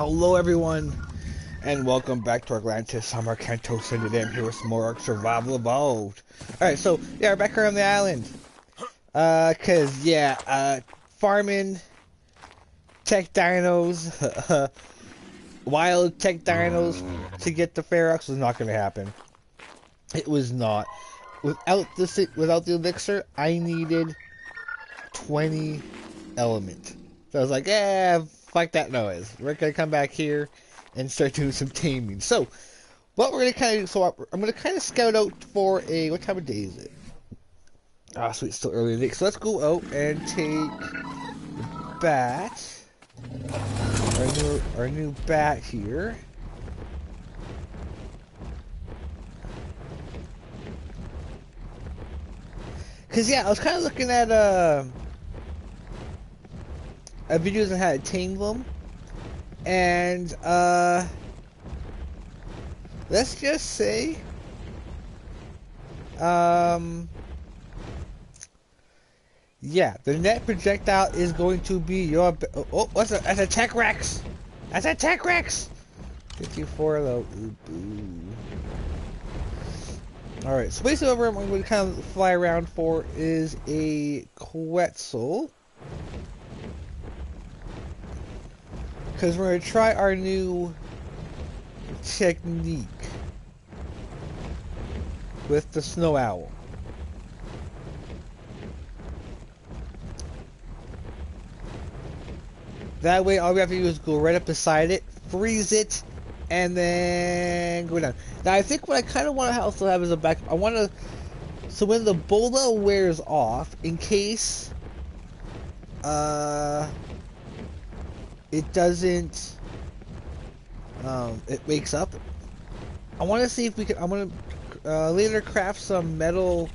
Hello everyone, and welcome back to Arkantos. I'm Arkantos, and today I'm here with some more Ark Survival Evolved. Alright, so, yeah, we're back here on the island. Farming tech dinos, wild tech dinos to get the Ferox was not going to happen. It was not. Without the elixir, I needed 20 element. So I was like, fuck that noise. We're going to come back here and start doing some taming. So, what we're going to kind of do, so I'm going to kind of scout out for what time of day is it? Ah, sweet, it's still early in the day. So let's go out and take the bat. Our new bat here. Because, yeah, I was kind of looking at, videos on how to tame them, and let's just say yeah, the net projectile is going to be your that's a Tech Rex. That's a Tech Rex. 54 low. Alright, so basically what I'm going to kind of fly around for is a Quetzal. Because we're going to try our new technique with the snow owl. That way all we have to do is go right up beside it, freeze it, and then go down. Now I think what I kind of want to also have as a backup, I want to, so when the bola wears off, in case it doesn't, it wakes up, I want to see if we can, I'm going to later craft some metal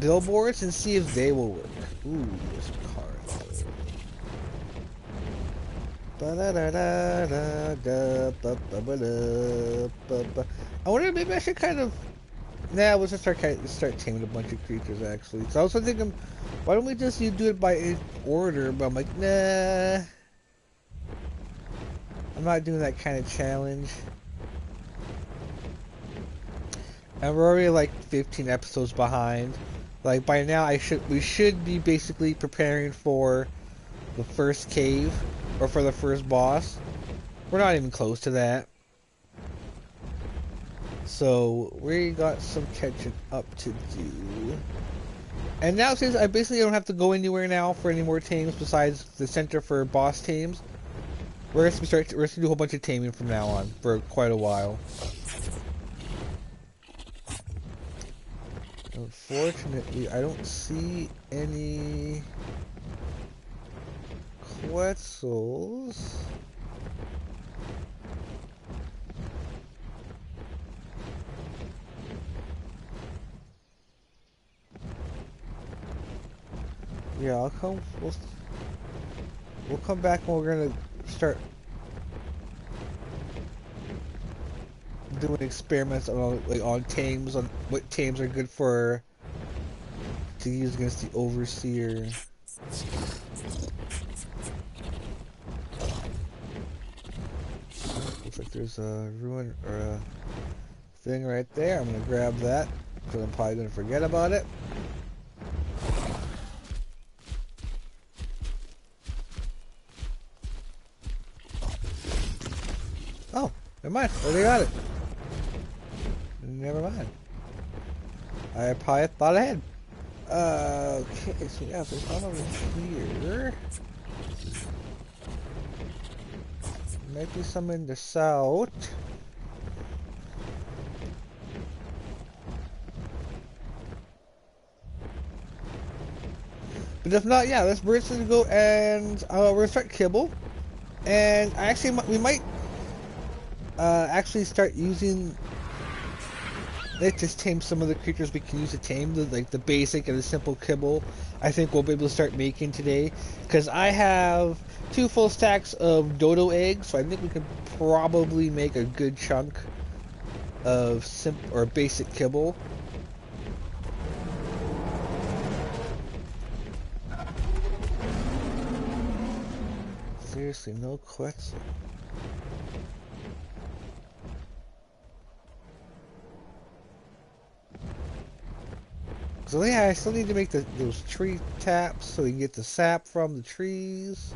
billboards and see if they will work. Ooh, there's a car. I wonder if maybe I should kind of, we'll just start taming a bunch of creatures actually. So I was thinking, why don't we just do it by order? But I'm like, nah, I'm not doing that kind of challenge. And we're already like 15 episodes behind. Like by now, we should be basically preparing for the first cave or for the first boss. We're not even close to that. So we got some catching up to do. And now since I basically don't have to go anywhere now for any more tames besides the center for boss tames, we're going to do a whole bunch of taming from now on for quite a while. Unfortunately, I don't see any Quetzals. Yeah, I'll come. We'll come back when we're gonna start doing experiments on tames, on what tames are good for to use against the overseer. Looks like there's a ruin or a thing right there. I'm gonna grab that because I'm probably gonna forget about it. Oh, never mind. Oh, they got it. Never mind. I probably thought ahead. Okay, so yeah, there's one over here. Might be some in the south. But if not, yeah, we're just gonna go and we're gonna start Kibble. And we might actually start using it to tame some of the creatures we can use to tame, like the basic and the simple Kibble. I think we'll be able to start making today, because I have 2 full stacks of dodo eggs, so I think we can probably make a good chunk of basic Kibble. Seriously, no Quetzal. So yeah, I still need to make those tree taps so we can get the sap from the trees.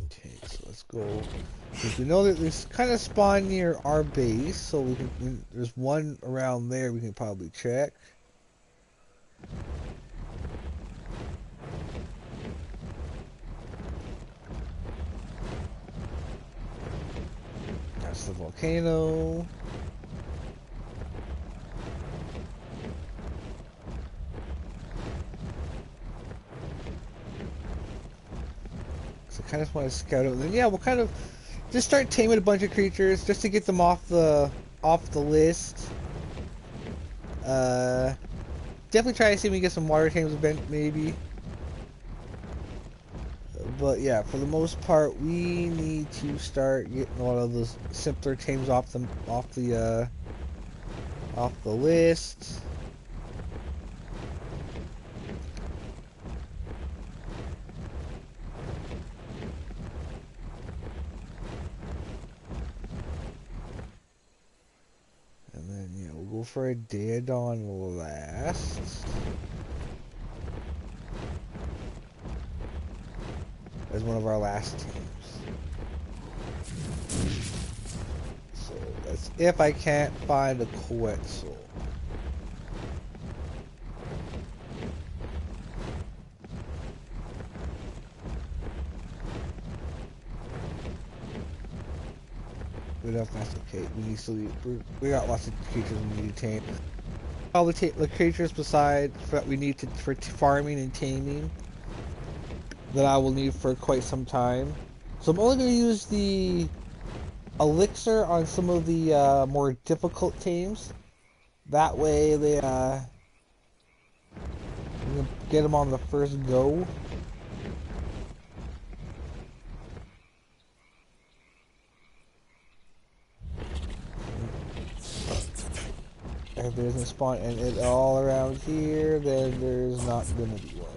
Okay, so let's go. Because we know that there's kind of spawn near our base, so there's one around there we can probably check. That's the volcano. So I kind of want to scout out. And then yeah, we'll kind of just start taming a bunch of creatures just to get them off the list. Definitely try to see if we can get some water tames event maybe. But yeah, for the most part, we need to start getting a lot of those simpler tames off the list. And then yeah, we'll go for a Daedon last. As one of our last teams. So that's if I can't find a Quetzal. But if that's okay, we got lots of creatures we need to tame. All the creatures besides that we need for farming and taming that I will need for quite some time. So I'm only going to use the elixir on some of the more difficult tames. That way we can get them on the first go. If there isn't spawn and it all around here, then there's not going to be one.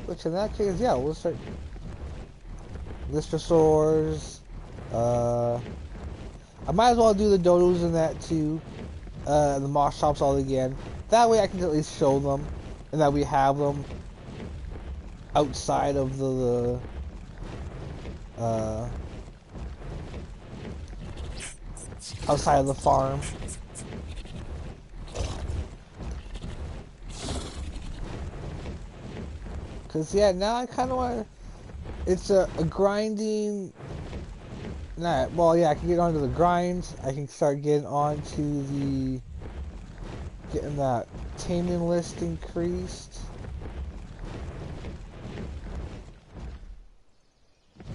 Which in that case, yeah, we'll start Listosaurs. I might as well do the dodos in that too. The moss chops all again. That way I can at least show them, and that we have them outside of the outside of the farm. Cause yeah, now I kind of want. It's a grinding. Nah, well yeah, I can get onto the grind. I can start getting onto the getting that taming list increased.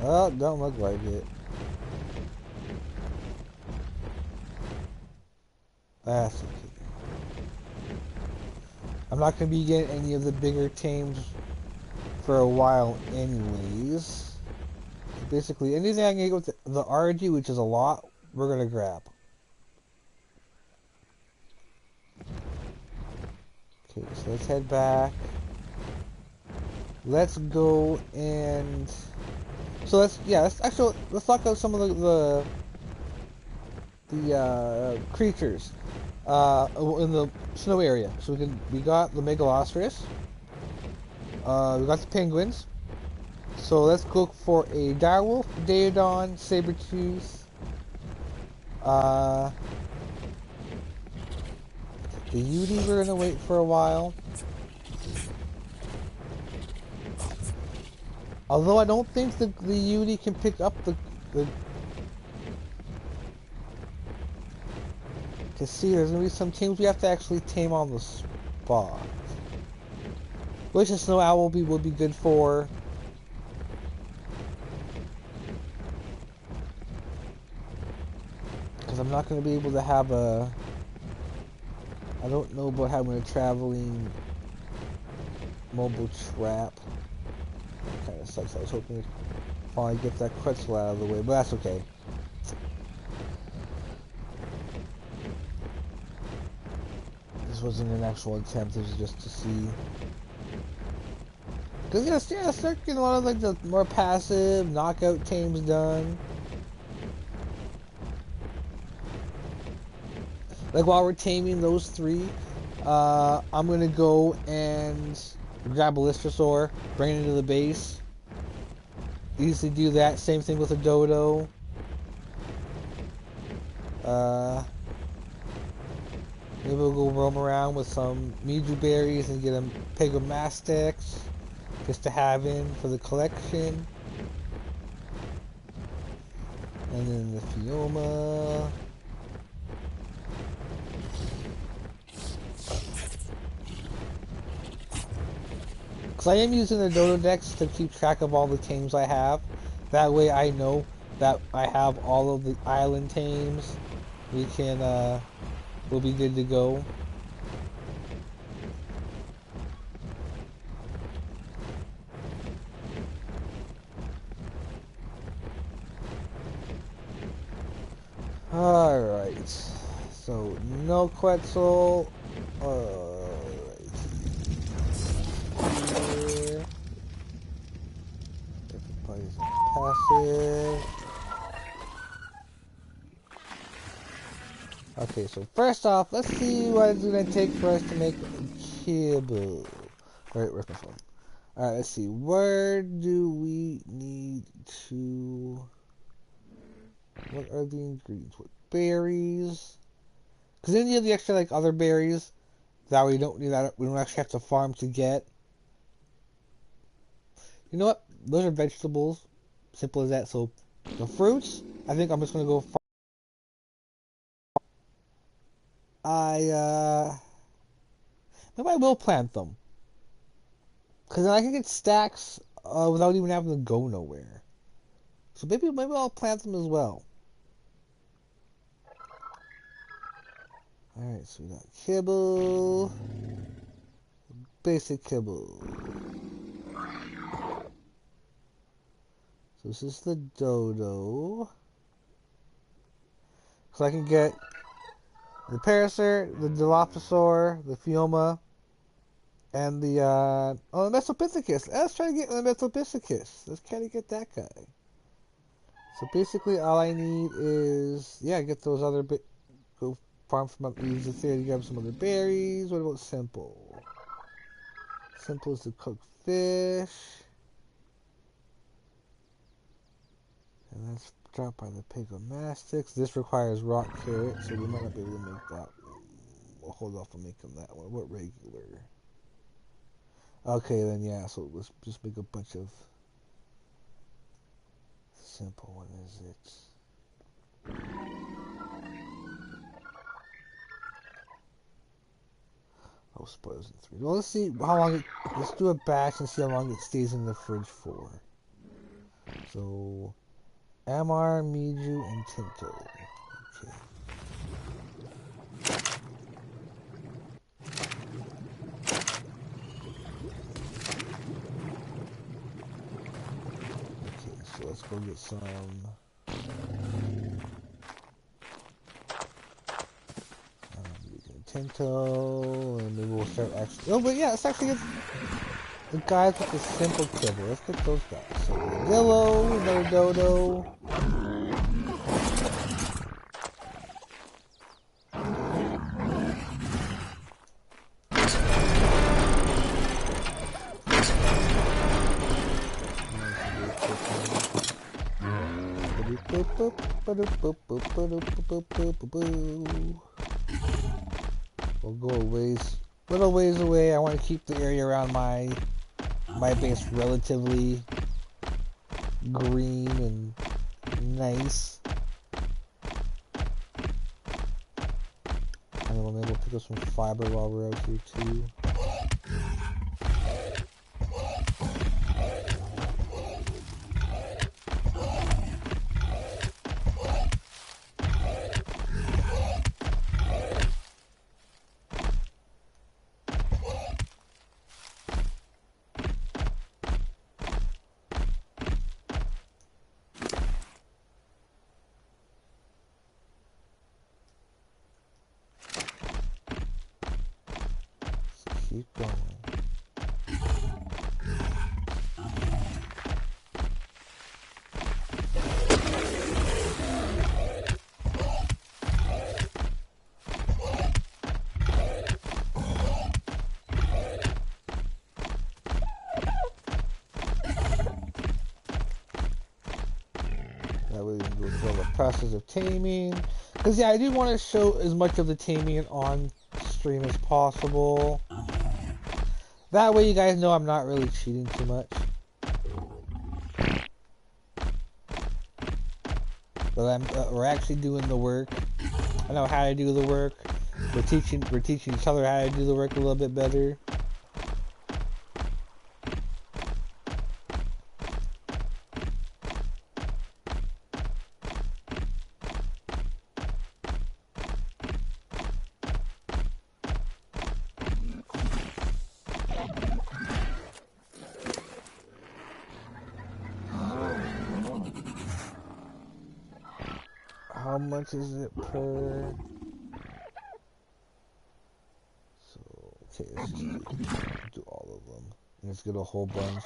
Oh, don't look like it. That's okay. I'm not gonna be getting any of the bigger tames for a while anyways. So basically anything I can get with the RG, which is a lot, we're gonna grab. Okay, so let's head back. Let's go and so let's talk about some of the creatures in the snow area. So we got the Megalosaurus. We got the penguins. So let's go for a direwolf, Daedon, Sabertooth. The Yudi we're gonna wait for a while. Although I don't think the Yudi can pick up the to see, there's gonna be some teams we have to actually tame on the spot. Which the Snow Owl will be good for. Because I'm not going to be able to have a... I don't know about having a traveling mobile trap. That kind of sucks. I was hoping to finally get that Quetzal out of the way, but that's okay. wasn't an actual attempt, it was just to see. Because, yeah, start getting a lot of, like, the more passive knockout tames done. Like, while we're taming those 3, I'm gonna go and grab a Listersaur, bring it into the base. Easily do that. Same thing with a Dodo. Maybe we'll go roam around with some Miju berries and get a Pegomastix just to have in for the collection. And then the Fioma. Because I am using the Dodo Dex to keep track of all the tames I have. That way I know that I have all of the island tames. We'll be good to go. Alright. So, no Quetzal. Alright. Here. Everybody's passive. Okay, so first off, let's see what it's going to take for us to make Kibble. Alright, where's my phone? Alright, let's see. Where do we need to... What are the ingredients? What berries? Because then you have the extra, like, other berries that we don't need, that we don't actually have to farm to get. You know what? Those are vegetables. Simple as that. So, the fruits, I think I'm just going to go farm. Maybe I will plant them. Because then I can get stacks without even having to go nowhere. So maybe I'll plant them as well. Alright, so we got Kibble. Basic Kibble. So this is the Dodo. So I can get the Parasert, the Dilophosaur, the Fioma, and the Mesopithecus. Let's try to get the Mesopithecus. Let's try to get that guy. So basically all I need is, yeah, get those other go farm some other, use the theory to grab some other berries. What about Simple? Simple is to cook fish. And that's dropped by the Pegomastix. This requires rock carrot, so we might not be able to make that. We'll hold off on making that one. What regular? Okay, then yeah, so let's just make a bunch of Simple. What is it? Oh, spoilers in 3. Well, let's see how long let's do a batch and see how long it stays in the fridge for. So, Amar, Miju, and Tinto. Okay. Okay, so let's go get some... Tinto, and maybe we'll start actually... Oh, but yeah, let's actually get the guys with the Simple Kibble. Let's get those guys. So, Willow, another Dodo. We'll go a little ways away. I want to keep the area around my base relatively green and nice. And then maybe we'll pick up some fiber while we're out here too. keep going. That way we can go through the process of taming. Because yeah, I do want to show as much of the taming on stream as possible. That way you guys know I'm not really cheating too much. But we're actually doing the work. I know how to do the work. We're teaching each other how to do the work a little bit better. How much is it per? So, okay, let's just do all of them. Let's get a whole bunch.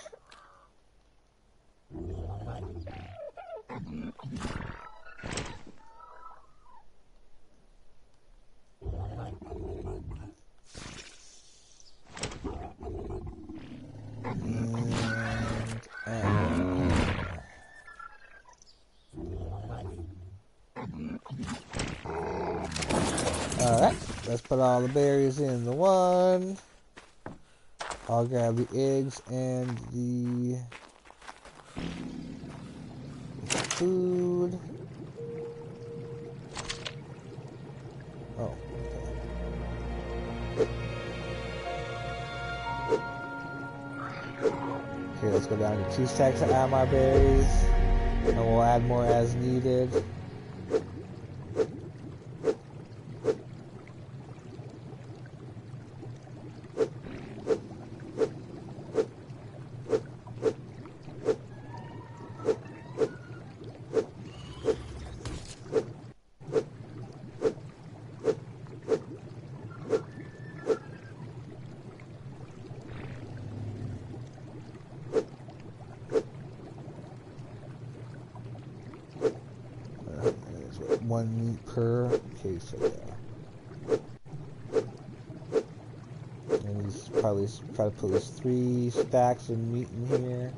Alright, let's put all the berries in the one. I'll grab the eggs and the food. Oh, okay, let's go down to 2 stacks of Amar berries. And we'll add more as needed. One meat per. Okay, so yeah. And we probably try to put at least 3 stacks of meat in here.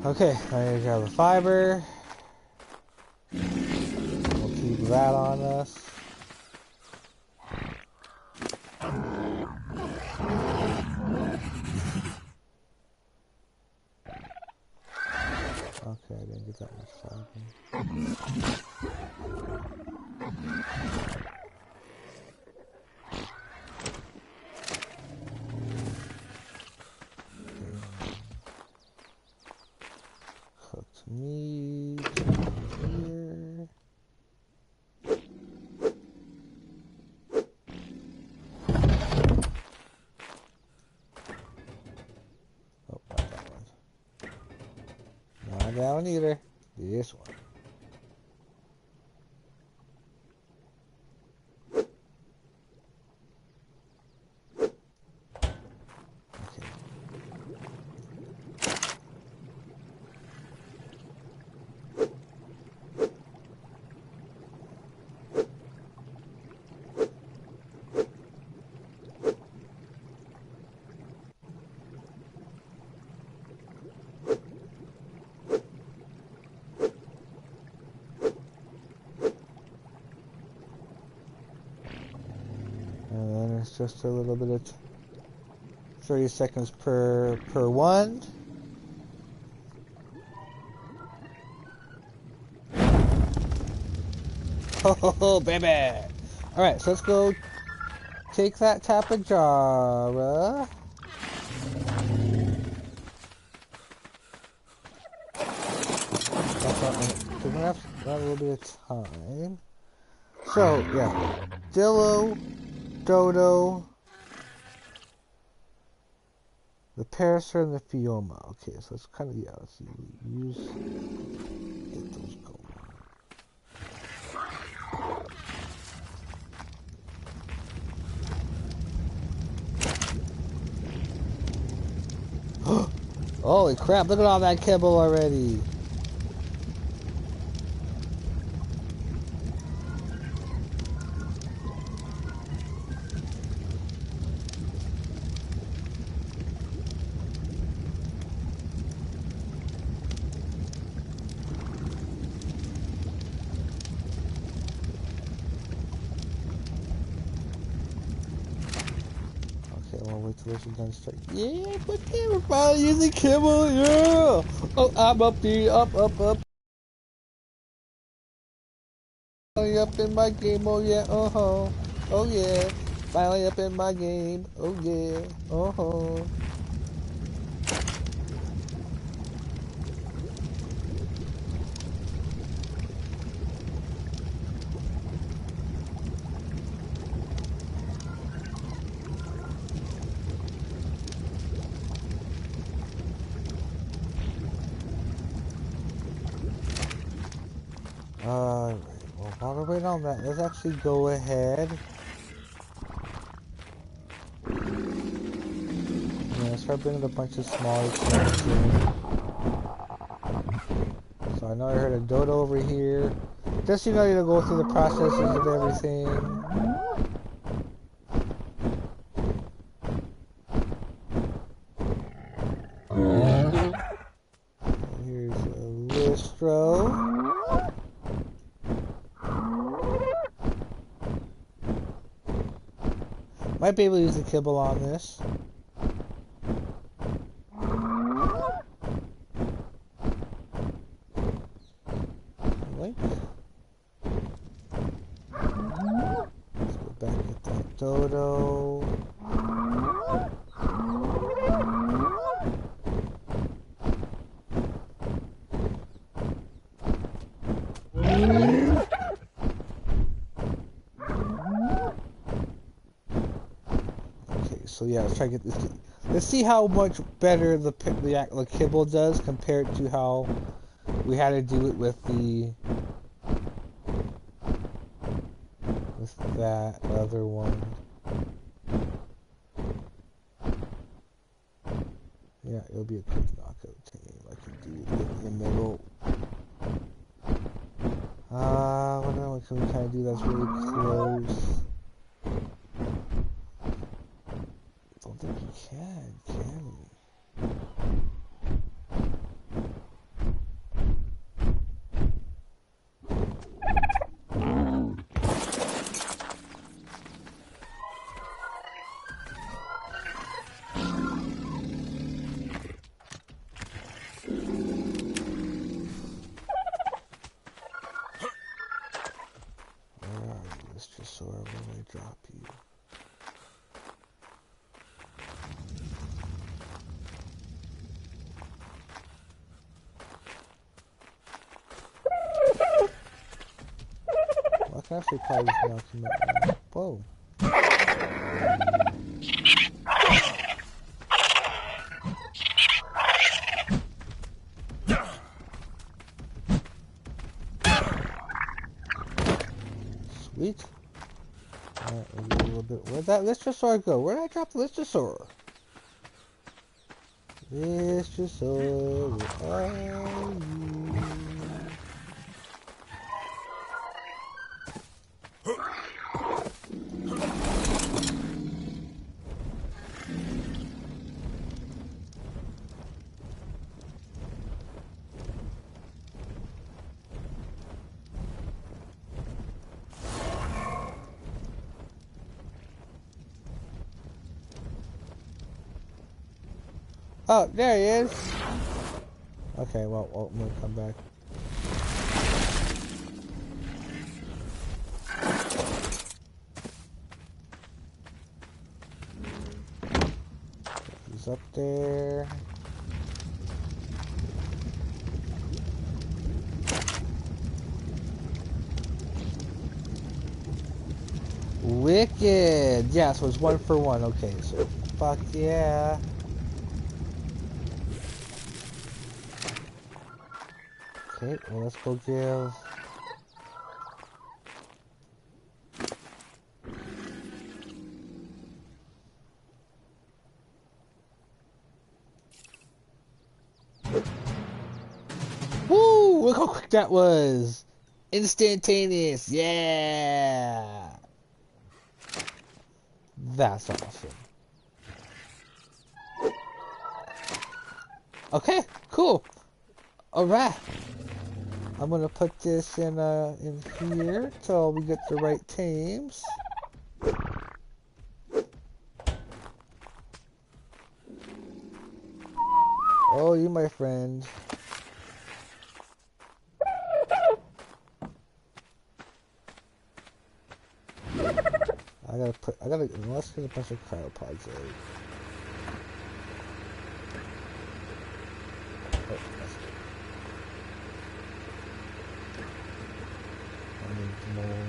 Okay, I need to grab the fiber. We'll keep that on us. Okay, I didn't get that much fiber. Cooked meat here. Oh, not that one. Not that one either. This one. And then it's just a little bit of 30 seconds per one. Oh, baby! Alright, so let's go take that tapajara. We're gonna have a little bit of time. So, yeah. Dillo, Dodo, the Parasaur, and the Fioma. Okay, so it's kind of, yeah, let's see. Get those going. Holy crap, look at all that kibble already. Wait till this is done. Start. Yeah, but we're finally using kibble. Yeah. Oh, I'm up the up. Finally up in my game. Oh yeah. Oh yeah. Finally up in my game. Oh yeah. Alright, well, while we're waiting on that, let's actually go ahead. Yeah, start bringing a bunch of smaller things in. So I know I heard a dodo over here. Just so you know, you to go through the processes of everything. Here's a Listro. Might be able to use the kibble on this. Link. Let's go back at that dodo. So yeah, let's try to get this. Let's see how much better the kibble does compared to how we had to do it with that other one. Yeah, it'll be a quick knockout team. I can do it in the middle. What can we kind of do that's really close? Don't think we can we? So where will I drop you? Well, I can actually probably just knock him out. Whoa. Sweet. Alright, we'll get a little bit. Where'd that Listosaur go? Where'd I drop the Listosaur? Listosaur, where are you? Oh, there he is. Okay, well, I'm gonna come back. He's up there. Wicked! Yeah, so it's 1 for 1. Okay, so fuck yeah. Okay, well, let's go give... how quick that was! Instantaneous! Yeah! That's awesome. Okay, cool. Alright. I'm gonna put this in here till we get the right tames. Oh, you my friend. Let's get a bunch of cryopods out. Oh, that's good. I need more.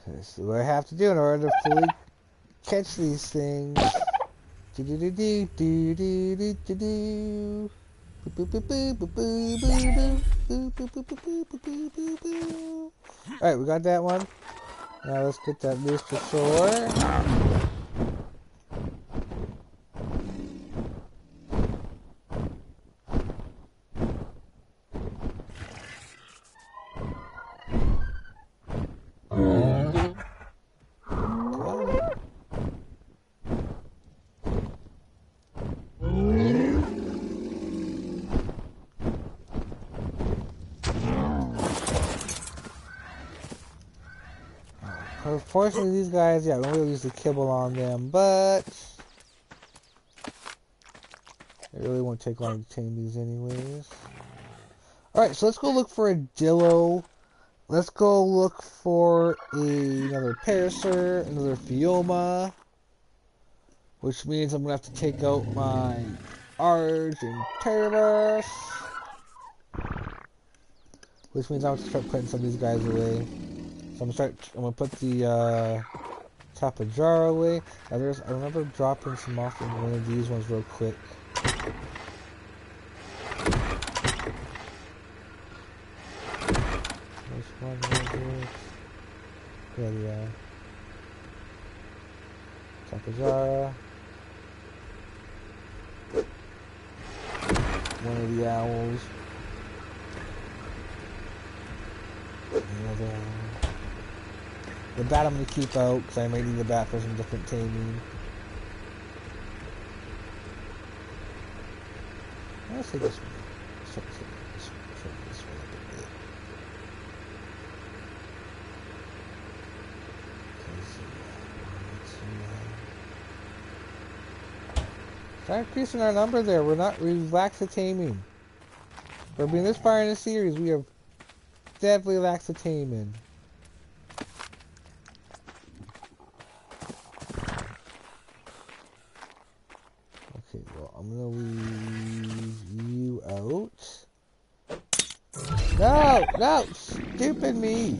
This is what I have to do in order to fully catch these things. Do do do do do do do do do. Alright, we got that one. Now let's get that rooster shore. Unfortunately, these guys, yeah, we don't really use the kibble on them, but it really won't take long to tame these anyways. Alright, so let's go look for a dillo. Let's go look for another parasaur, another Phioma, which means I'm going to have to take out my Arkantos, which means I'm going to start putting some of these guys away. So I'm gonna put the top of jar away. Now I remember dropping some off in one of these ones real quick. There's one right here. Yeah, top of jar. One of the owls. Another. The bat I'm going to keep out, because I might need the bat for some different taming. Let's say this one. This way a bit. Start increasing our number there. We've lacked the taming. For being this far in the series, we have definitely lacked the taming. Okay, well, I'm gonna leave you out. No, stupid me.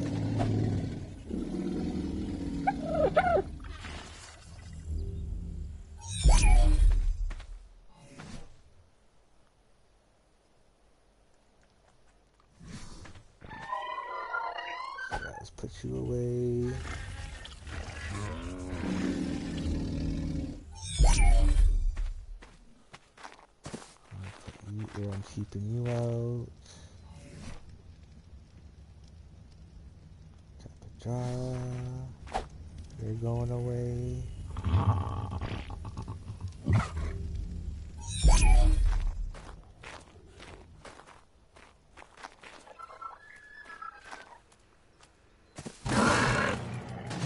Let's put you away. I'm keeping you out. Tap a jar. You're going away.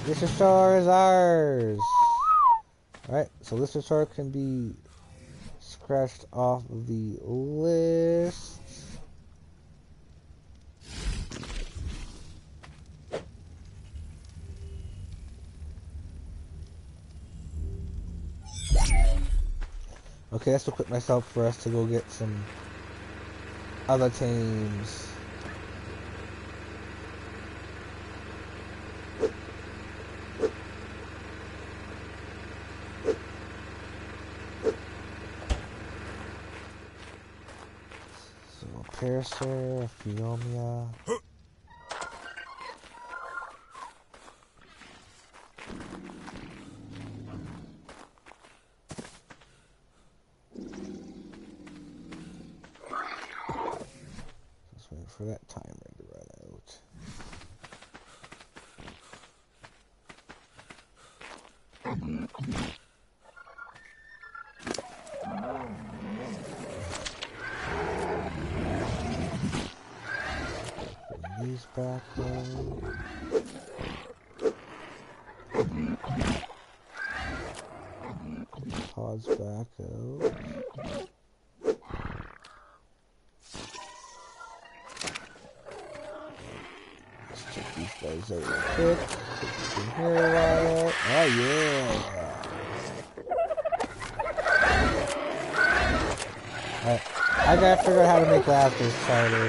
Lysasaur is ours. Alright, so Lysasaur can be scratched off the list. Okay, let's equip myself for us to go get some other tames. Parasaur, Phiomia. for that timer to run out. Bring these back though. Pods back out. Let's check these guys out real quick. Put this in here a while. Oh yeah. I gotta figure out how to make Lazarus powder.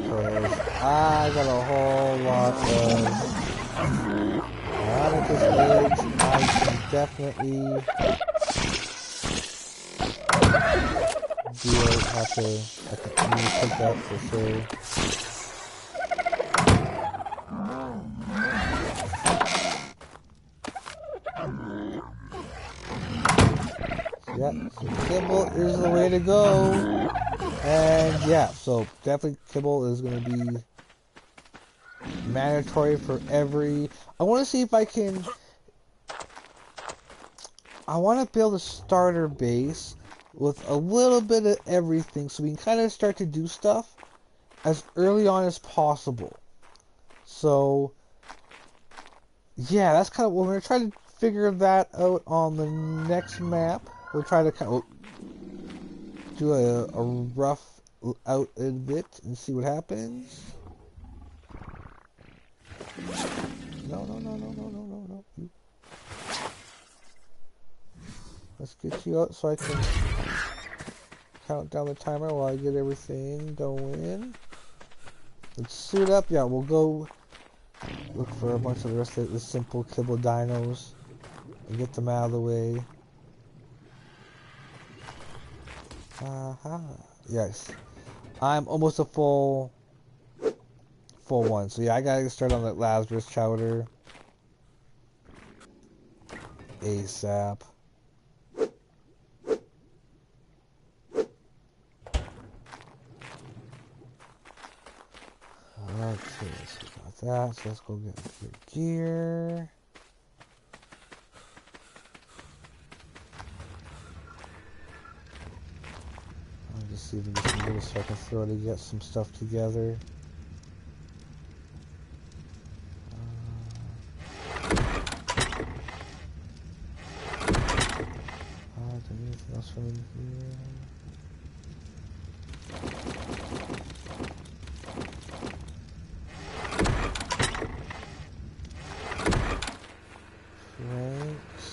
Because I got a whole lot of this age. I can definitely have to pick that for sure. Yeah, so Kibble is the way to go. And yeah, so definitely Kibble is going to be mandatory for every... I want to see if I can... I want to build a starter base with a little bit of everything so we can kind of start to do stuff as early on as possible. So, yeah, that's kind of... We're going to try to figure that out on the next map. We'll try to kind of do a rough out of it and see what happens. No. Let's get you out so I can count down the timer while I get everything going. Let's suit up. Yeah, we'll go look for a bunch of the rest of the simple Kibble dinos and get them out of the way. Yes. I'm almost a full one. So yeah, I gotta start on that Lazarus chowder ASAP. Okay, so we got that. So let's go get your gear. I'll just see if we can get some little so I can throw to get some stuff together. Anything else from in here? Franks.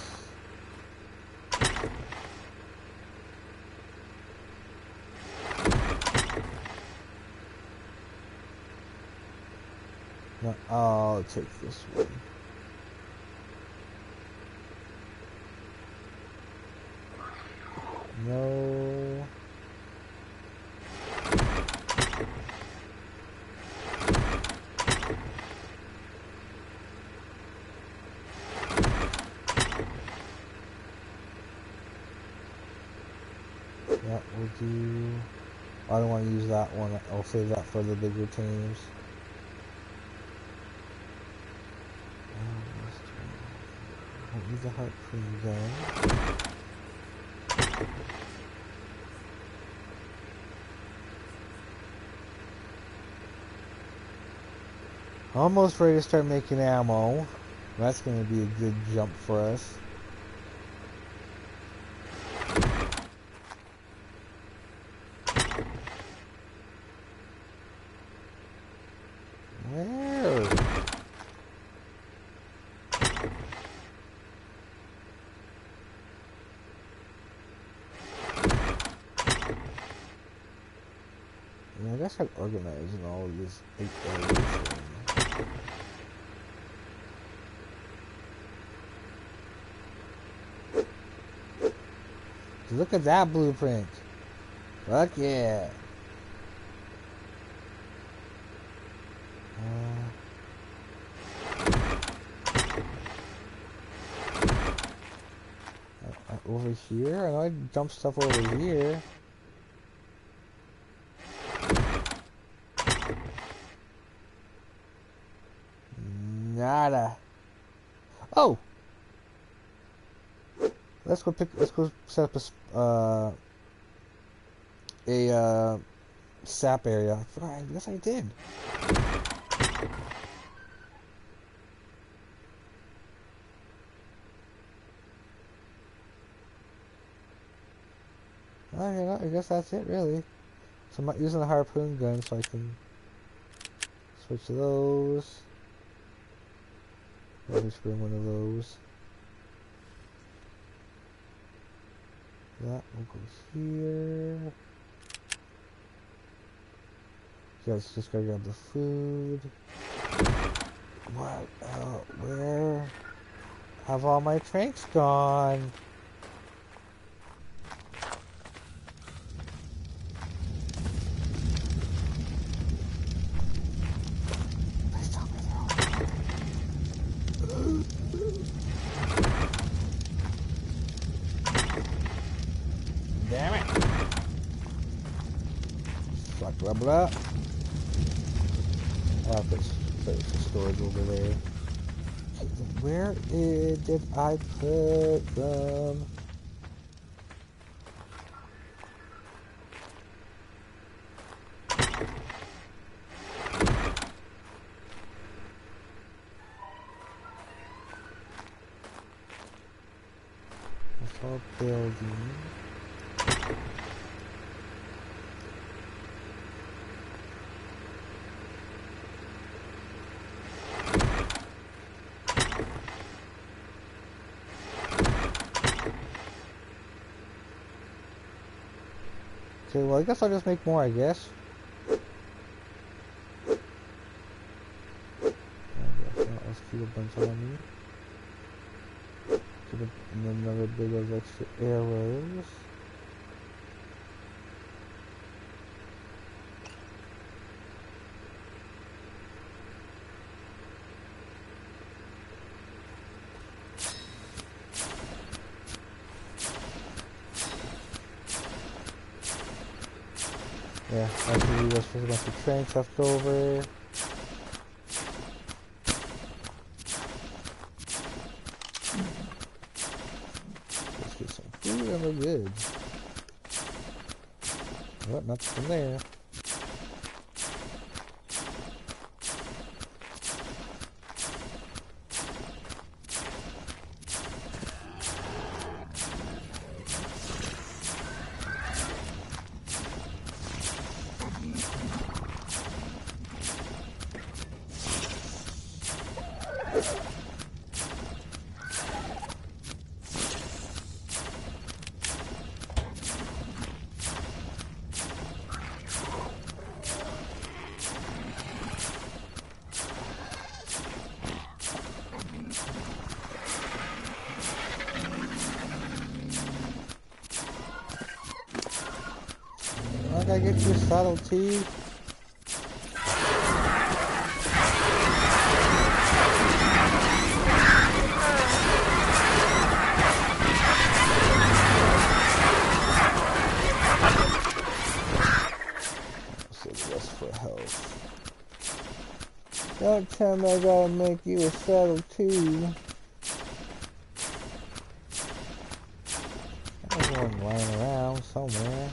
No, I'll take this one. No. Yeah, we'll do... I don't want to use that one. I'll save that for the bigger teams. Won't use the heart cream gun. Almost ready to start making ammo. That's going to be a good jump for us. Where? Yeah, I guess I'm organizing all of these areas. Look at that blueprint. Fuck yeah. over here? I know I dumped stuff over here. Nada. Oh! Let's go set up a sap area. I guess I did. I guess that's it, really. So I'm not using the harpoon gun, so I can switch to those. Let me bring one of those. That will go here. Yes, just gotta grab the food. What? Where have all my tranks gone? Damn it! Blah blah. I'll put storage over there. Where did I put them? It's all building. Okay, well, I guess I'll just make more, I guess. Let's keep a bunch on me. Keep another big of extra arrows. Yeah, actually there's just a bunch of tranks left over. Let's get some food and we're good. Well, nothing there. I gotta get your subtlety. Just for health. Don't tell me I gotta make you a saddle too. There's one lying around somewhere.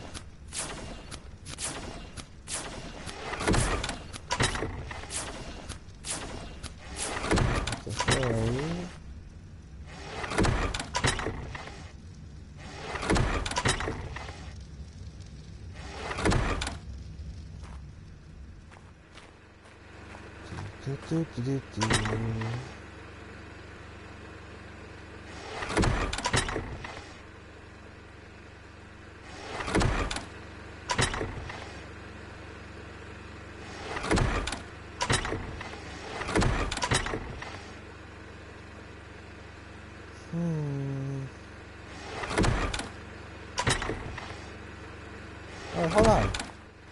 Oh, hold on.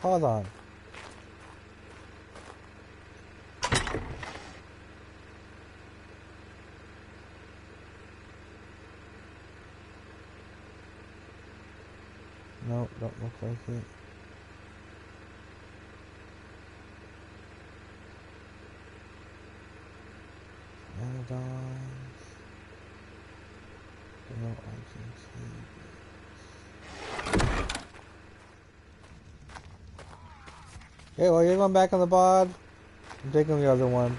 Hold on. No, don't look like it. Hold on. No, I can see. Okay, well, you're going back on the bod. I'm taking the other one.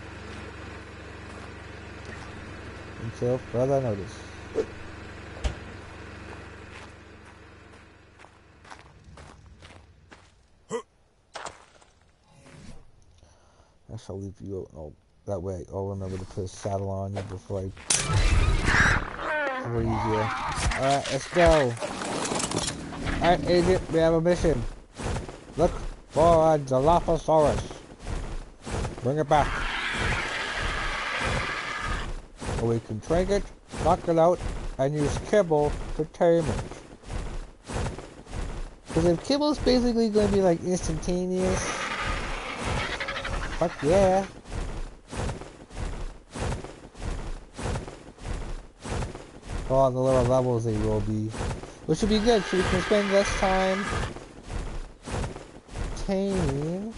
Until further notice. I shall leave you. Oh, that way I'll remember to put a saddle on you before you here. Alright, let's go. Alright, Agent, we have a mission. Look for a Dilophosaurus. Bring it back. Or we can train it, knock it out, and use Kibble to tame it. Because if Kibble's basically going to be like instantaneous, fuck yeah. Well, on the lower levels they will be. Which would be good, so we can spend less time taming.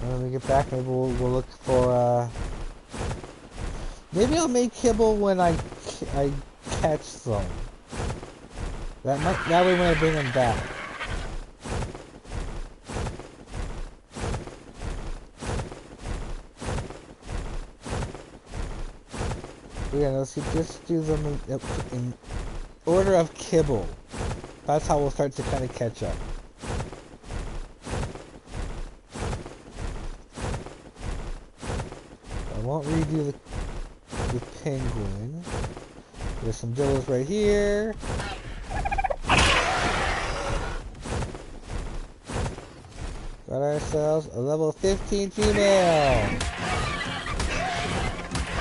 And when we get back, maybe we'll look for, maybe I'll make Kibble when I catch them. That way when I bring them back. Yeah, let's just do them in order of Kibble. That's how we'll start to kind of catch up. I won't redo the penguin. There's some dillos right here. Got ourselves a level 15 female.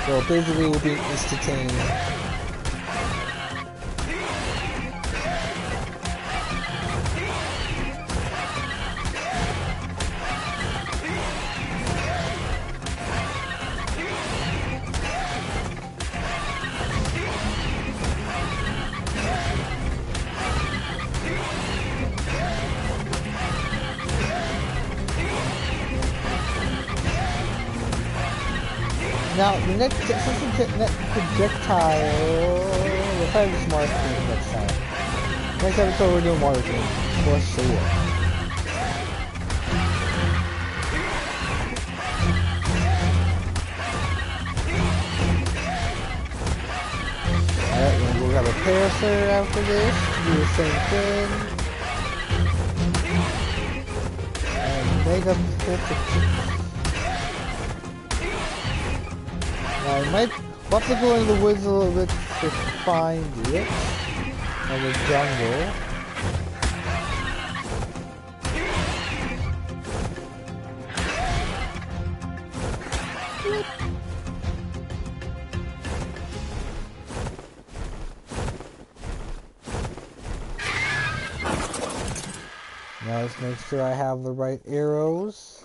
So basically we'll be instantaneous. Now, the next projectile, we'll try this Mars thing next time. Next episode we're doing Mars thing, for sure. Alright, we'll grab a Parasaur after this, do the same thing. And Mega Pistol. I might have to go into the woods a little bit to find it, or the jungle. Now let's make sure I have the right arrows.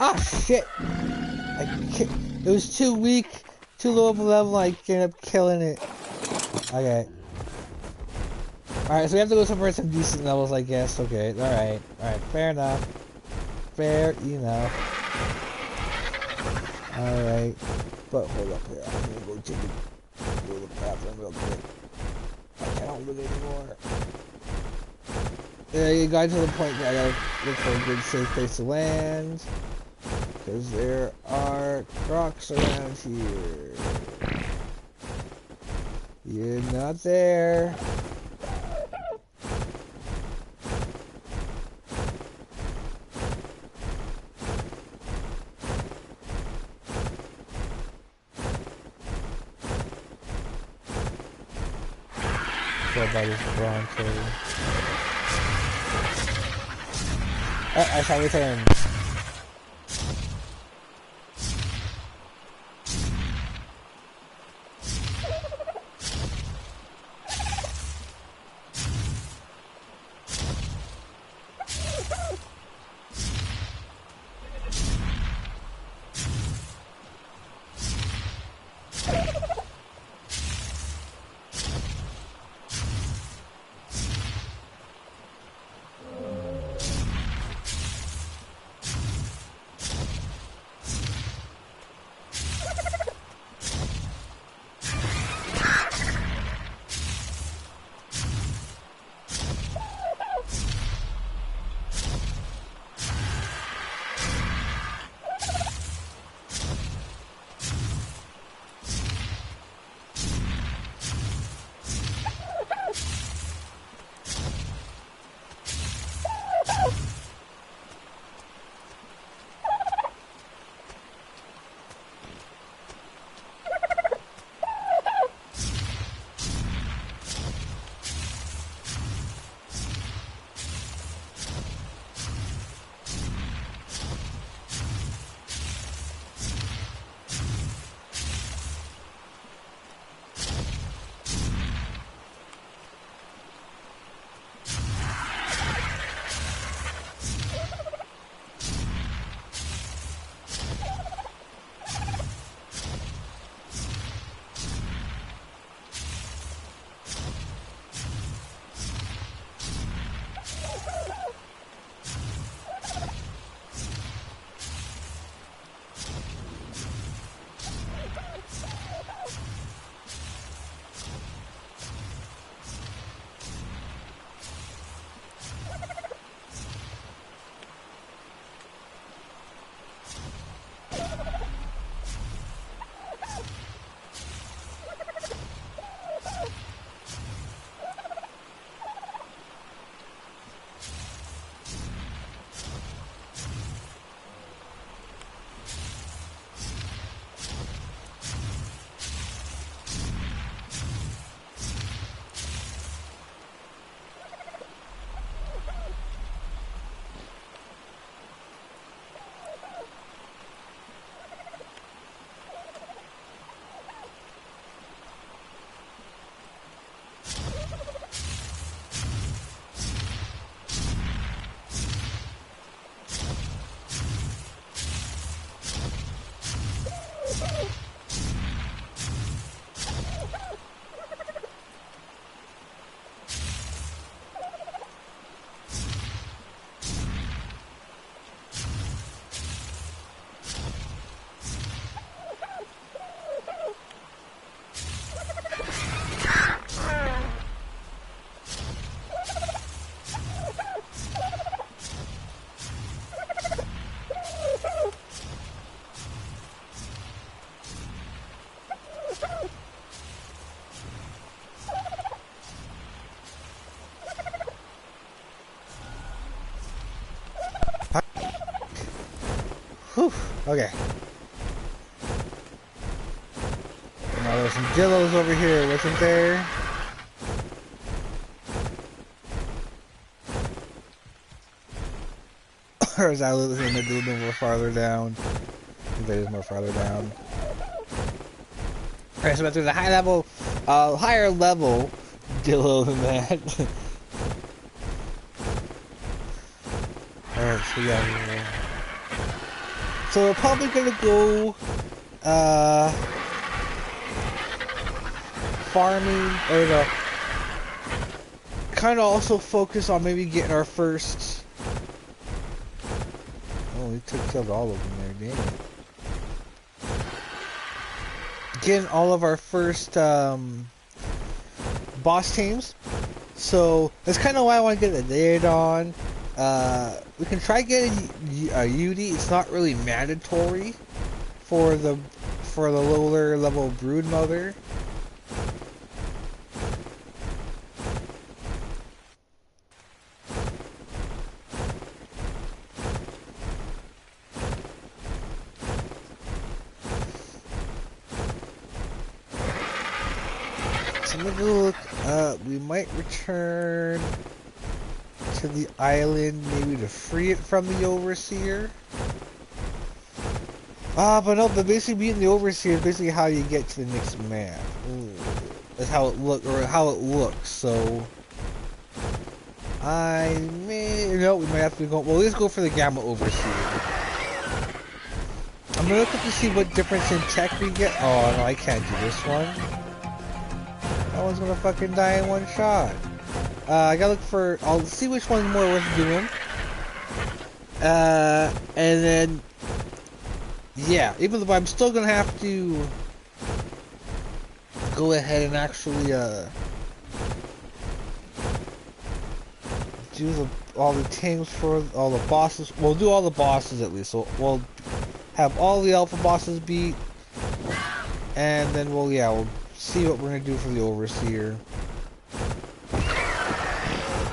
Ah, shit! It was too weak, too low of a level, I ended up killing it. Okay. Alright, so we have to go somewhere at some decent levels, I guess. Okay, alright. Alright, fair enough. Fair enough. Alright. But hold up here, I'm gonna go to the bathroom real quick. I can't hold it anymore. Yeah, you got to the point where I gotta look for a good safe place to land. Because there are crocs around here. You're not there. Somebody's Bronco. I shall return. Whew, okay. Now there's some Jillos over here, wasn't there? Or is that a little more farther down? I think that is more farther down. Alright, so there's a higher level Jillo than that. Alright, so yeah. So we're probably gonna go farming, or no, kind of also focus on maybe getting our first. Oh, we killed all of them there, dang it. Getting all of our first boss teams. So that's kind of why I want to get the date on. We can try getting a UD. It's not really mandatory for the lower level brood mother. So maybe look. We might return to the island, maybe to free it from the overseer. But no, but basically being the overseer is basically how you get to the next map. Ooh. That's how it looks, so No, we might have to go. Well, let's go for the Gamma Overseer. I'm gonna look up to see what difference in tech we get. Oh no, I can't do this one. That one's gonna fucking die in one shot. I gotta look for. I'll see which one's more worth doing. And then, yeah, even though I'm still gonna have to go ahead and actually do all the teams for all the bosses. We'll do all the bosses at least. So we'll have all the alpha bosses beat, and then we'll see what we're gonna do for the Overseer.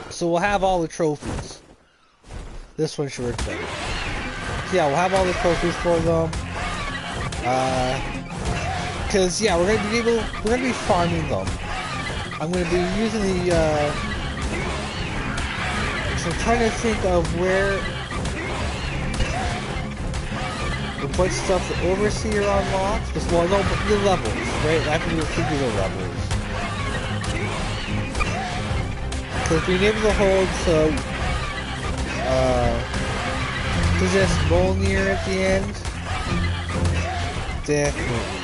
So we'll have all the trophies. This one should work better. So yeah, we'll have all the trophies for them. Cause yeah, we're gonna be farming them. I'm gonna be using the so I'm trying to think of where what stuff the Overseer unlocks. Just well, no, but the levels, right? I have to do the levels. Cause being able to hold possess Molnir at the end, definitely.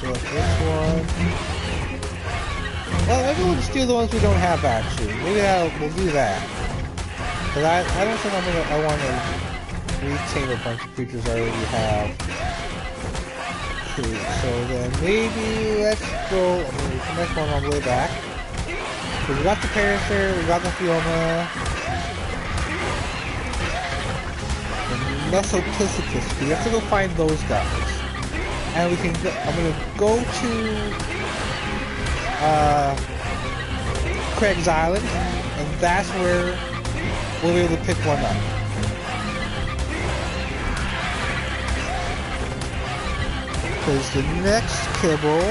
So this one. Well, maybe we'll just do the ones we don't have actually. Maybe we'll do that. Cause I don't think I want to retain a bunch of creatures I already have. Okay, so then maybe let's go. I'm gonna the next one on the way back. So we got the Parasaur, we got the Fiona, the Mesopithecus. We have to go find those guys, and we can. I'm gonna go to Craig's Island, and that's where we'll be able to pick one up. Because the next Kibble,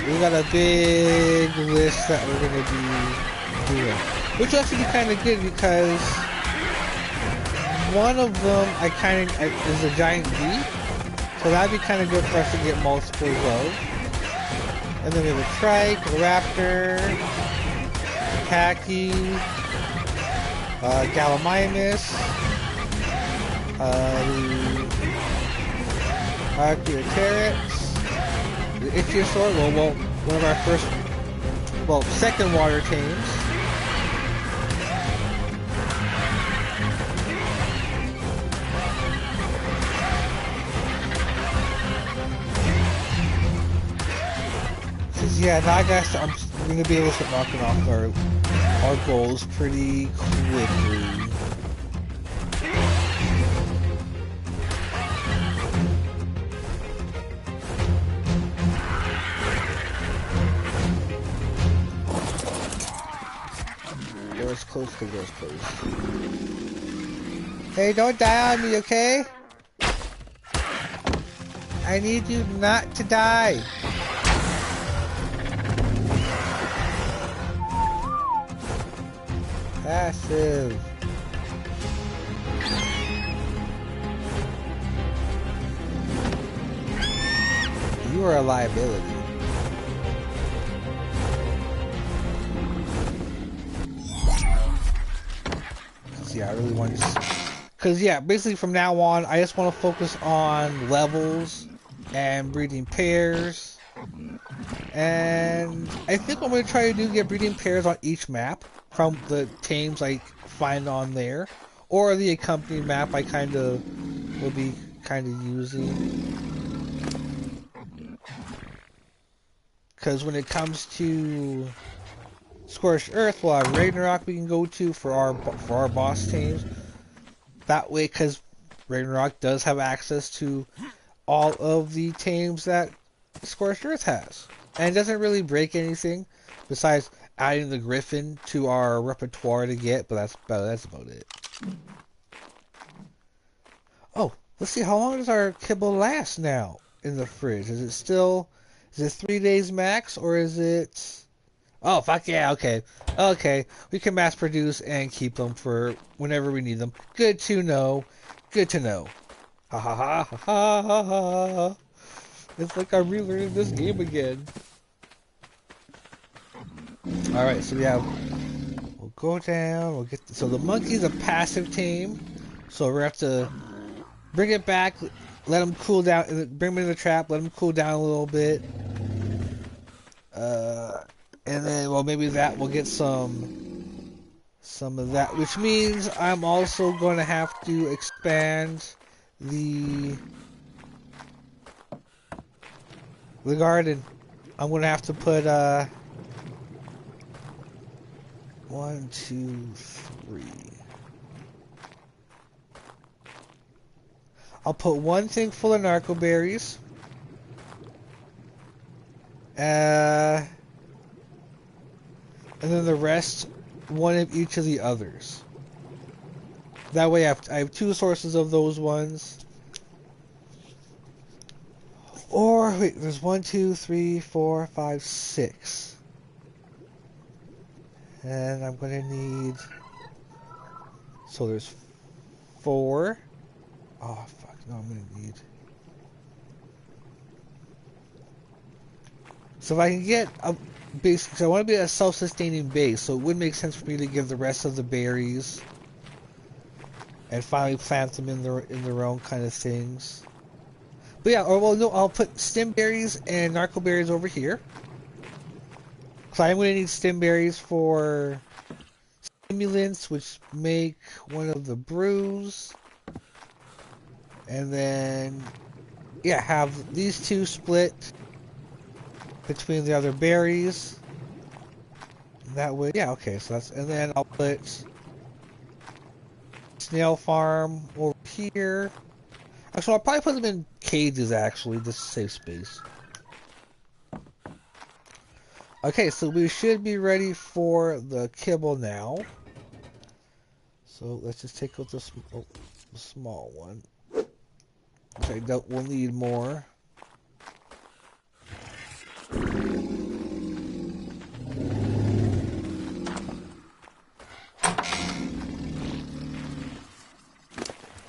we got a big list that we're going to be doing. Which will actually be kind of good because one of them is a giant bee. So that'd be kind of good for us to get multiples of. And then we have a Trike, a Raptor, Khaki, Gallimimus, Arkantos, the Ichthyosaur, well, one of our second water tames. Yeah, now I'm gonna be able to start knocking off our goals pretty quickly. Door's close, the door's closed. Hey, don't die on me, okay? I need you not to die. Passive. You are a liability. Yeah, I really want to. Because yeah, basically from now on, I just want to focus on levels and breeding pairs. And I think what I'm going to try to do is get breeding pairs on each map from the tames I find on there, or the accompanied map I will be using. Because when it comes to Scorched Earth, we'll have Ragnarok we can go to for our boss tames. That way, because Ragnarok does have access to all of the tames that Scorched Earth has, and it doesn't really break anything besides adding the Griffin to our repertoire to get, but that's about it. Oh, let's see, how long does our Kibble last now in the fridge? Is it 3 days max, or is it... Oh, fuck yeah, okay. Okay, we can mass produce and keep them for whenever we need them. Good to know. Good to know. Ha ha ha ha ha ha ha. It's like I'm relearning this game again. Alright, so yeah, we'll go down, we'll get... So the monkey's a passive tame, so we're gonna have to bring it back, let him cool down, bring him in the trap, let him cool down a little bit. And then, well, maybe that we'll get some of that, which means I'm also going to have to expand the garden. I'm going to have to put 1, 2, 3. I'll put one thing full of narco berries. And then the rest, one of each of the others. That way I have 2 sources of those ones. Or, wait, there's 1, 2, 3, 4, 5, 6. And I'm going to need... So there's 4. Oh, fuck, no, I'm going to need... So if I can get a base, because I want to be a self-sustaining base, so it would make sense for me to give the rest of the berries and finally plant them in their own kind of things. But yeah, or well, no, I'll put stem berries and narco berries over here. So I'm going to need stem berries for stimulants, which make one of the brews, and then yeah, have these 2 split between the other berries. That way, yeah, okay, so that's, and then I'll put snail farm over here. Actually, I'll probably put them in cages, actually, just to save space. Okay, so we should be ready for the kibble now. So let's just take out the small one. Okay, we'll need more.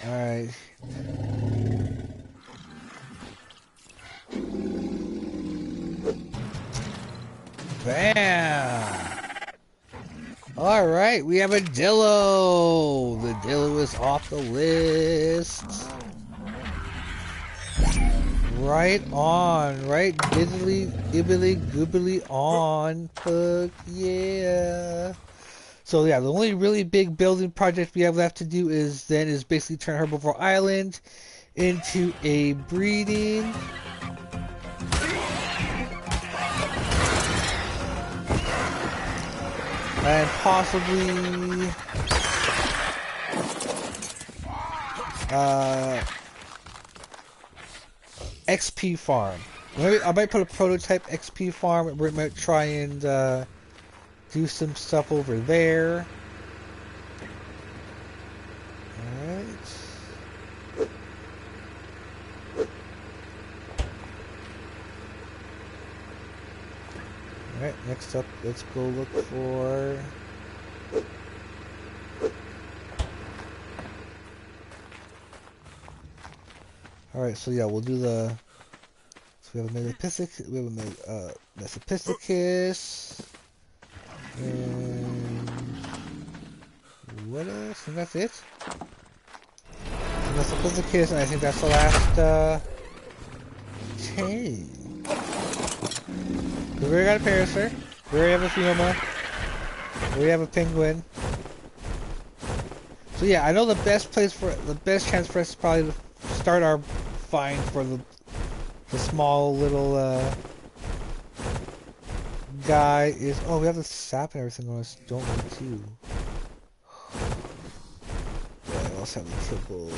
Alright. Bam! Alright, we have a Dillo! The Dillo is off the list. Right on, right? Diddly, ibbly, goobly on. Fuck yeah. So yeah, the only really big building project we have left to do is basically turn Herbivore Island into a breeding and possibly XP farm. Maybe I might put a prototype XP farm. We might try and do some stuff over there. Alright. Alright, next up, let's go look for... Alright, so yeah, we'll do the... So we have a Mesopithecus. And... what else? And that's it? Mesopithecus, and I think that's the last, chain. We already got a Parasaur. We already have a Fioma. We already have a Penguin. So yeah, I know the best chance for us is probably to start our find for the small little guy is. Oh, we have the sap and everything on us, don't we, too? Yeah, we also have the Kibble.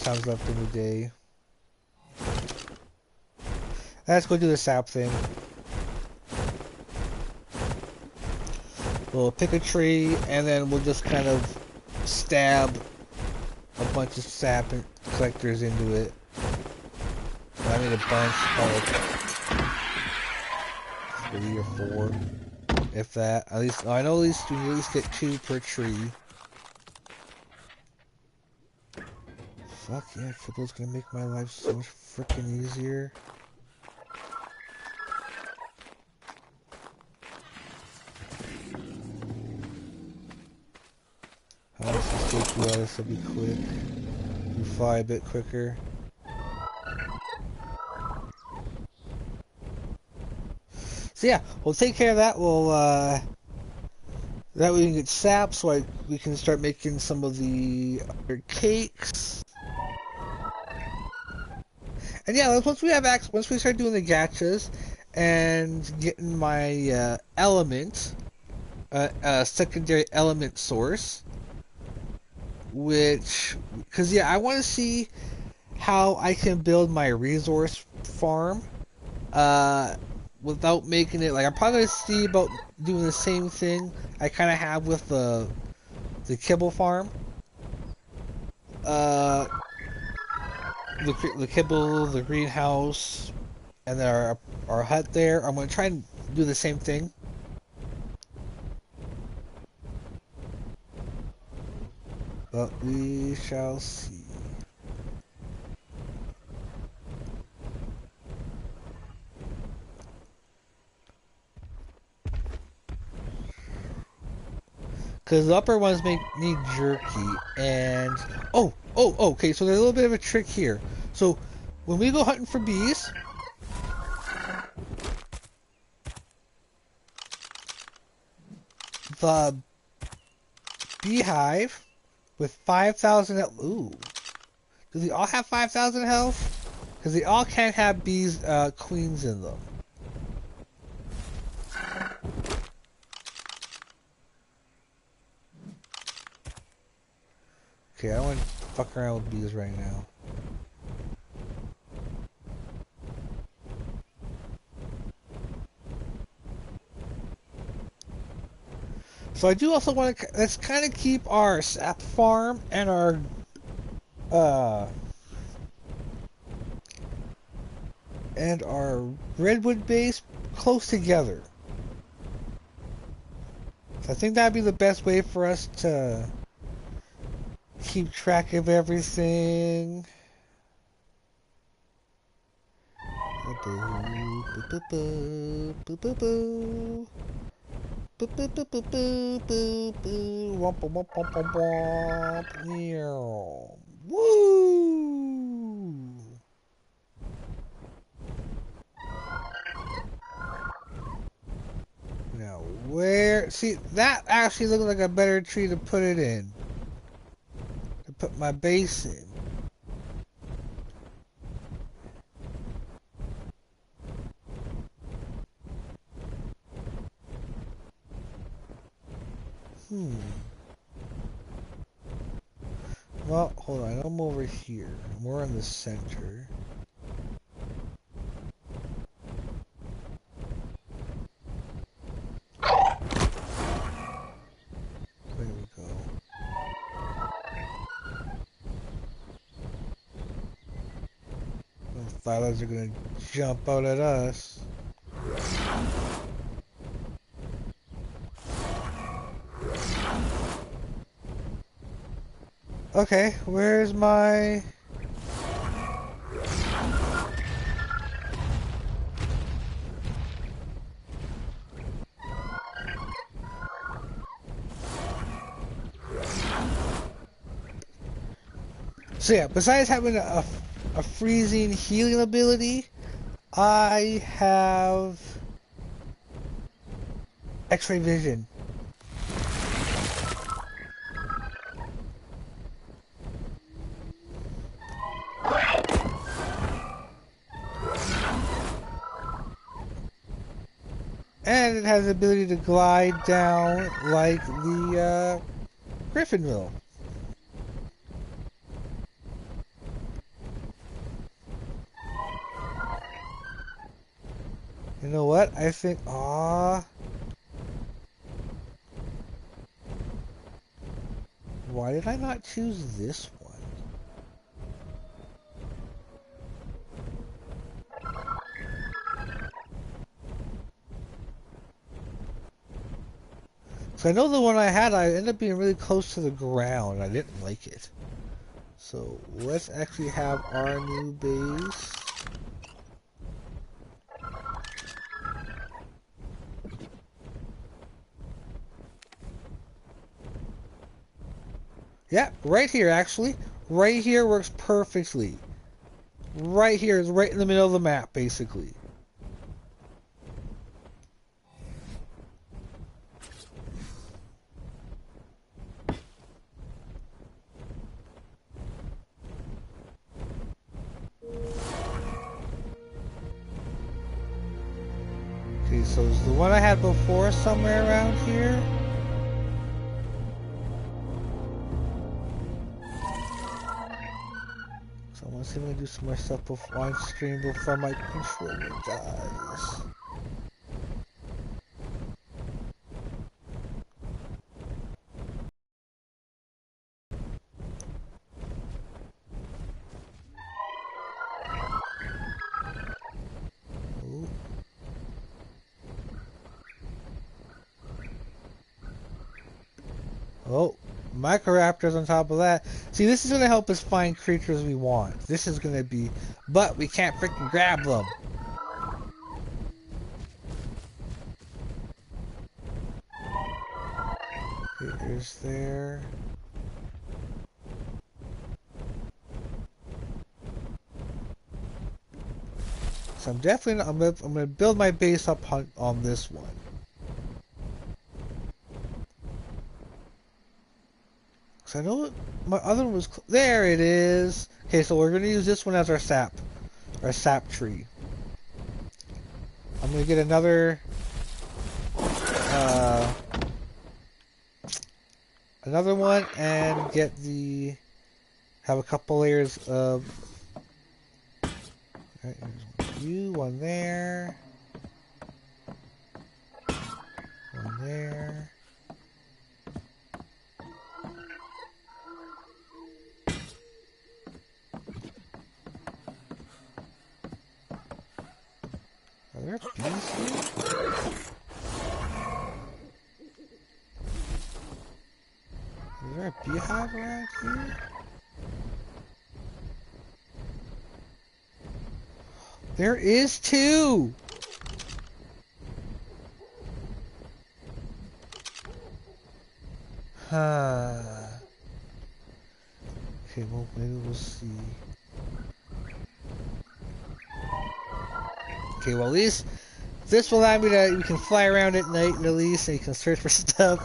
Time's left in the day. Let's go do the sap thing. We'll pick a tree and then we'll just kind of stab a bunch of sap collectors into it. I need a bunch, like 3 or 4. If that, at least, I know at least we at least get 2 per tree. Fuck yeah, Kibble's gonna make my life so much freaking easier. How much this take you out? This will be quick. You fly a bit quicker. So yeah, we'll take care of that. We'll that way we can get sap, so we can start making some of the other cakes. And yeah, once we have access, once we start doing the gachas and getting my element, secondary element source, because yeah, I want to see how I can build my resource farm, without making it like I'm probably gonna see about doing the same thing I kind of have with the Kibble farm. The Kibble, the greenhouse, and then our hut there. I'm gonna try and do the same thing. But we shall see. Because the upper ones need jerky, and okay. So there's a little bit of a trick here. So when we go hunting for bees, the beehive with 5,000. Ooh, do they all have 5,000 health? Because they all can't have bees, queens in them. Okay, I want to fuck around with bees right now. So I do also want to, let's kind of keep our sap farm and our redwood base close together. So I think that'd be the best way for us to keep track of everything. Woo! Now where? See, that actually looks like a better tree to put it in. To put my base in. Well, hold on. I'm over here. We're in the center. There we go. Those thylads are gonna jump out at us. Okay, where's my... So yeah, besides having a freezing healing ability, I have X-ray vision. And it has the ability to glide down like the Griffin will. You know what? I think, why did I not choose this one? I know the one I had, I ended up being really close to the ground. I didn't like it. So let's actually have our new base. Yeah, right here actually. Right here works perfectly. Right here is right in the middle of the map, basically. Okay, so is the one I had before somewhere around here? So I want to see if I can do some more stuff before on stream before my controller dies. Oh, Microraptors on top of that. See, this is going to help us find creatures we want. This is going to be... But we can't freaking grab them. Here's there. So I'm definitely... I'm going to build my base up on this one. So I know my other one was... There it is! Okay, so we're going to use this one as our sap tree. I'm going to get another... another one and get the... Have a couple layers of... Alright, you, one there. One there. Are there bees here? Is there a beehive around here? There is too! Huh. Okay, well, maybe we'll see. Okay, well, at least this will allow me to, you can fly around at night at least, and you can search for stuff.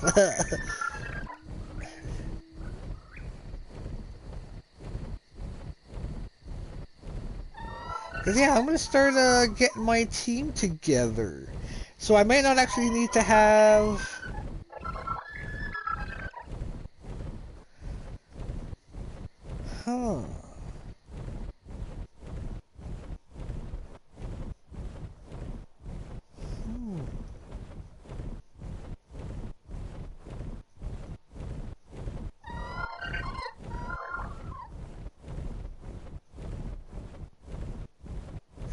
Cause yeah, I'm gonna start getting my team together. So I might not actually need to have... Huh.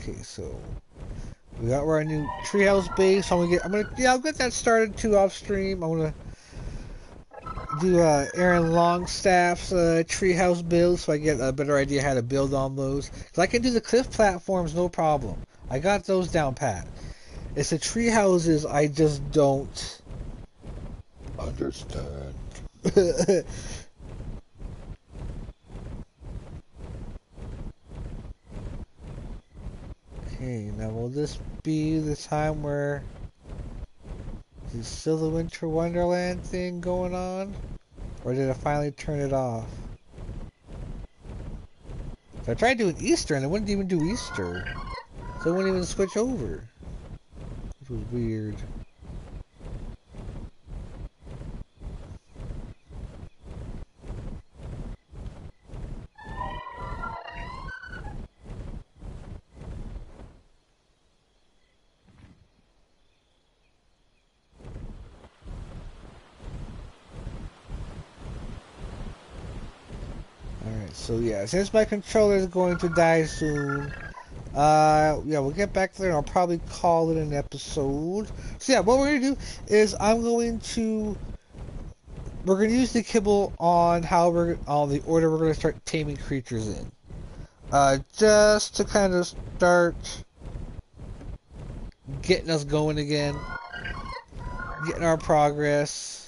Okay, so we got our new treehouse base. I'll get that started too off stream. I'm gonna do Aaron Longstaff's treehouse build so I get a better idea how to build on those. Cause I can do the cliff platforms no problem. I got those down pat. It's the tree houses I just don't understand. Okay, now will this be the time where is still the Winter Wonderland thing going on? Or did I finally turn it off? So I tried doing Easter and it wouldn't even do Easter. So it wouldn't even switch over. Which was weird. Alright, so yeah, since my controller is going to die soon, yeah, we'll get back there and I'll probably call it an episode. So yeah, what we're going to do is I'm going to we're gonna use the kibble on how we're on the order we're gonna start taming creatures in. Just to kind of start getting us going again, getting our progress.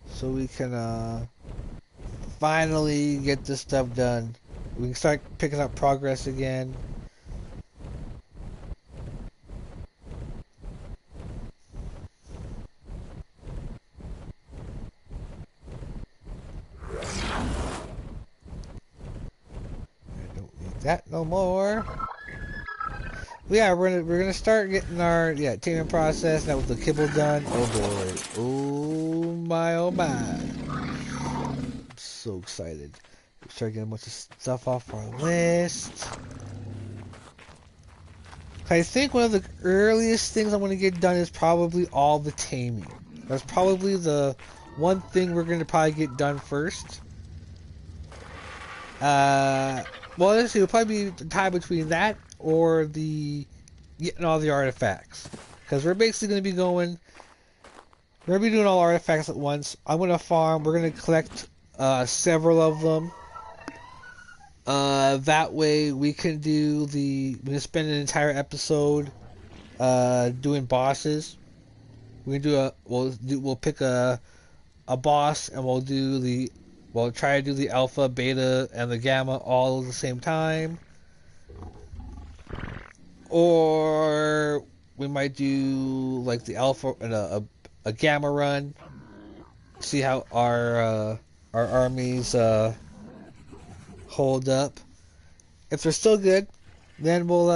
So we can finally get this stuff done. We can start picking up progress again. I don't need that no more. But yeah, we're gonna start getting our taming process now with the kibble done. Oh boy. Oh my, oh my. I'm so excited. Start getting a bunch of stuff off our list. I think one of the earliest things I'm going to get done is probably all the taming. That's probably the one thing we're going to probably get done first. Well, let's see. It'll probably be the time between that or the getting all the artifacts. Because we're basically going to be going... We're going to be doing all artifacts at once. I'm going to farm. We're going to collect several of them. That way we can spend an entire episode doing bosses. We'll pick a boss and we'll try to do the alpha, beta, and the gamma all at the same time. Or we might do like the alpha and a gamma run. See how our armies hold up. If they're still good, then we'll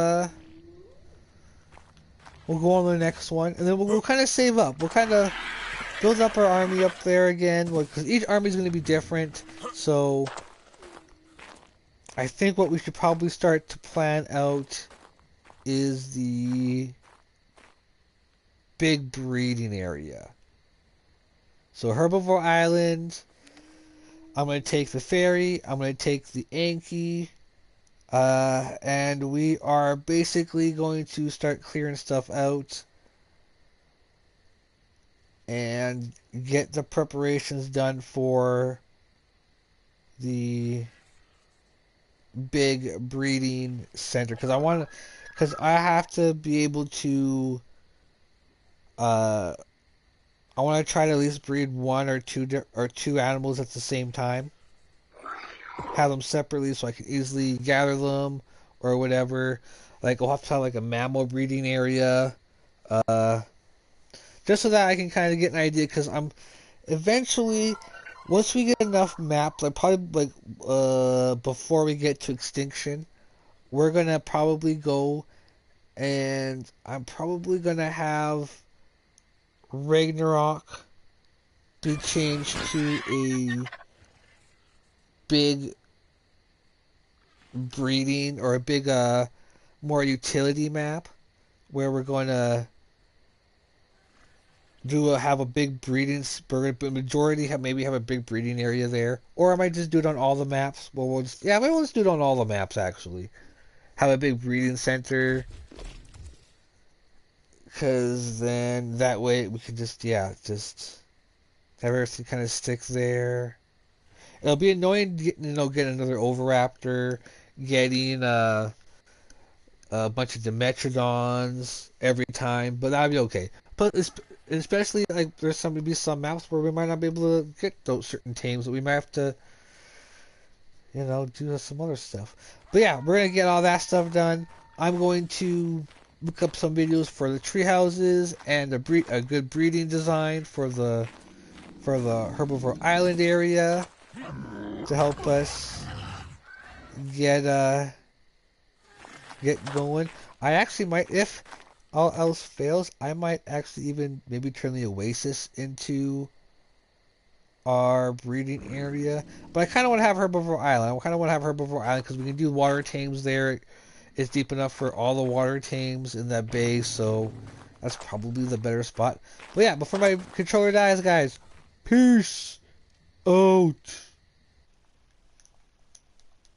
go on to the next one, and then we'll kind of save up. We'll kind of build up our army up there again, because each army is going to be different. So I think what we should probably start to plan out is the big breeding area. So Herbivore Island. I'm going to take the ferry, I'm going to take the Anki, and we are basically going to start clearing stuff out and get the preparations done for the big breeding center, because I have to be able to I want to try to at least breed one or two animals at the same time. Have them separately so I can easily gather them or whatever. Like I'll have to have like a mammal breeding area, just so that I can kind of get an idea. Because I'm eventually, once we get enough maps, like probably like before we get to extinction, we're gonna probably go, and I'm probably gonna have Ragnarok be changed to a big breeding or a big more utility map where we're going to have a big breeding maybe have a big breeding area there, or I might just do it on all the maps. Well, we'll just do it on all the maps actually. Have a big breeding center. Because then that way we can just have everything kind of stick there. It'll be annoying getting another Oviraptor, getting a bunch of Dimetrodons every time, but that'll be okay. But especially like there's be some maps where we might not be able to get those certain tames, that we might have to do some other stuff. But yeah, we're gonna get all that stuff done. I'm going to look up some videos for the tree houses and a good breeding design for the Herbivore Island area to help us get going. I actually might, if all else fails, I might actually even maybe turn the Oasis into our breeding area. But I kind of want to have Herbivore Island because we can do water tames there. It's deep enough for all the water tames in that bay, so that's probably the better spot. But yeah, before my controller dies, guys, peace out.